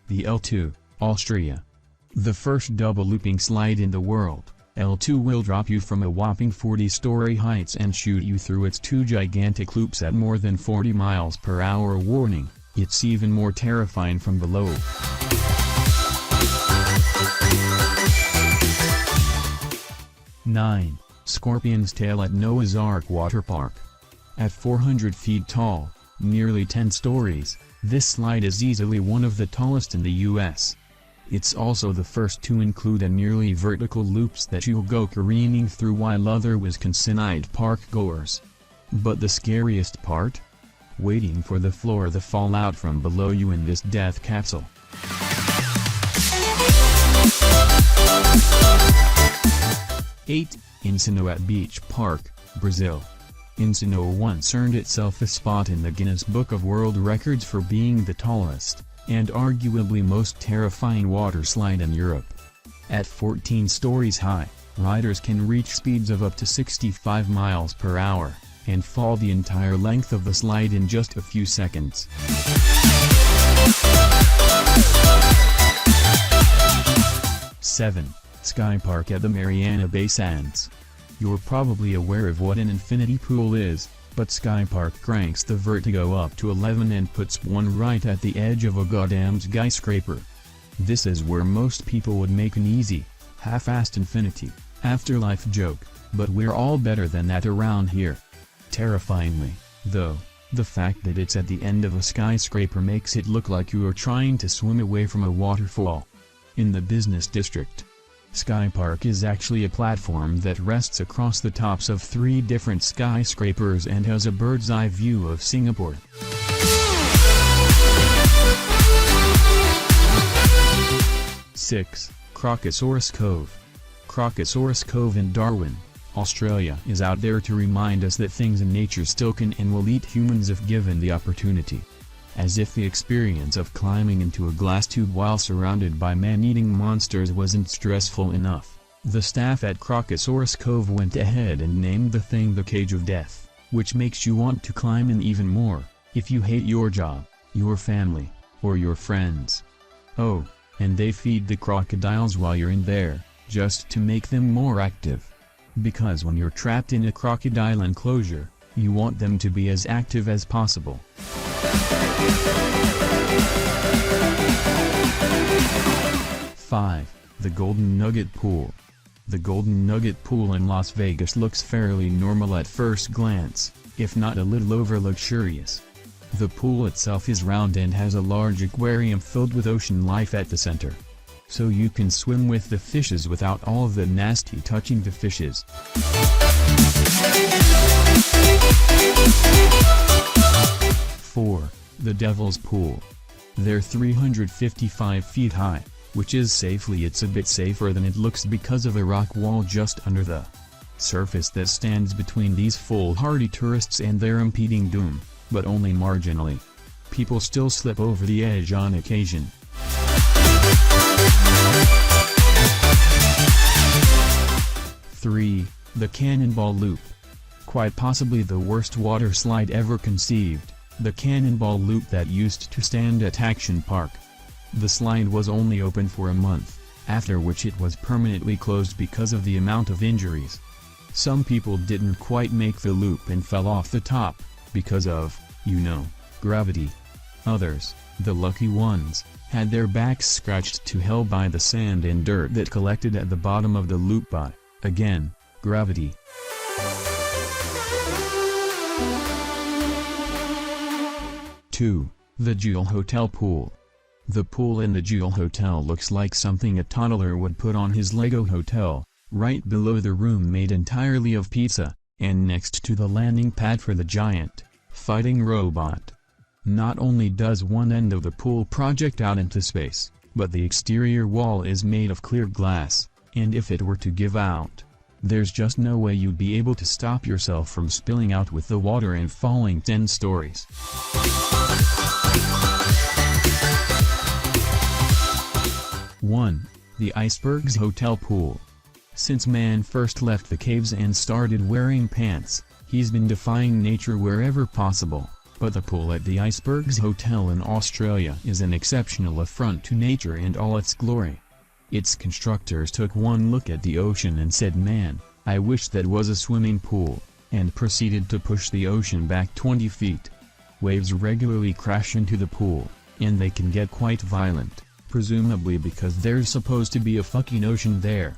The L2, Austria. The first double looping slide in the world, L2 will drop you from a whopping 40-story heights and shoot you through its two gigantic loops at more than 40 miles per hour. Warning, it's even more terrifying from below. 9. Scorpion's Tail at Noah's Ark Waterpark. At 400 feet tall, nearly 10 stories, this slide is easily one of the tallest in the US. It's also the first to include a nearly vertical loops that you'll go careening through while other Wisconsinite park goers. But the scariest part? Waiting for the floor to fall out from below you in this death capsule. 8. Insano at Beach Park, Brazil. Insano once earned itself a spot in the Guinness Book of World Records for being the tallest, and arguably most terrifying water slide in Europe. At 14 stories high, riders can reach speeds of up to 65 miles per hour, and fall the entire length of the slide in just a few seconds. 7. Skypark at the Mariana Bay Sands. You're probably aware of what an infinity pool is, but Skypark cranks the vertigo up to 11 and puts one right at the edge of a goddamn skyscraper. This is where most people would make an easy, half-assed infinity, afterlife joke, but we're all better than that around here. Terrifyingly, though, the fact that it's at the end of a skyscraper makes it look like you are trying to swim away from a waterfall. In the business district, Skypark is actually a platform that rests across the tops of 3 different skyscrapers and has a bird's-eye view of Singapore. 6. Crocosaurus Cove. Crocosaurus Cove in Darwin, Australia is out there to remind us that things in nature still can and will eat humans if given the opportunity. As if the experience of climbing into a glass tube while surrounded by man-eating monsters wasn't stressful enough, the staff at Crocosaurus Cove went ahead and named the thing the Cage of Death, which makes you want to climb in even more, if you hate your job, your family, or your friends. Oh, and they feed the crocodiles while you're in there, just to make them more active. Because when you're trapped in a crocodile enclosure, you want them to be as active as possible. 5. The Golden Nugget Pool. The Golden Nugget Pool in Las Vegas looks fairly normal at first glance, if not a little over-luxurious. The pool itself is round and has a large aquarium filled with ocean life at the center. So you can swim with the fishes without all of the nasty touching the fishes. 4. The Devil's Pool. They're 355 feet high, which is it's a bit safer than it looks because of a rock wall just under the surface that stands between these foolhardy tourists and their impending doom, but only marginally. People still slip over the edge on occasion. 3. The Cannonball Loop. Quite possibly the worst water slide ever conceived, the Cannonball Loop that used to stand at Action Park. The slide was only open for a month, after which it was permanently closed because of the amount of injuries. Some people didn't quite make the loop and fell off the top, because of, gravity. Others, the lucky ones, had their backs scratched to hell by the sand and dirt that collected at the bottom of the loop by, again, gravity. 2. The Joule Hotel Pool. The pool in the Joule Hotel looks like something a toddler would put on his Lego hotel, right below the room made entirely of pizza, and next to the landing pad for the giant, fighting robot. Not only does one end of the pool project out into space, but the exterior wall is made of clear glass, and if it were to give out, there's just no way you'd be able to stop yourself from spilling out with the water and falling 10 stories. 1. The Icebergs Hotel Pool. Since man first left the caves and started wearing pants, he's been defying nature wherever possible, But the pool at the Icebergs Hotel in Australia is an exceptional affront to nature and all its glory. Its constructors took one look at the ocean and said, "Man, I wish that was a swimming pool," and proceeded to push the ocean back 20 feet. Waves regularly crash into the pool, and they can get quite violent, presumably because there's supposed to be a fucking ocean there.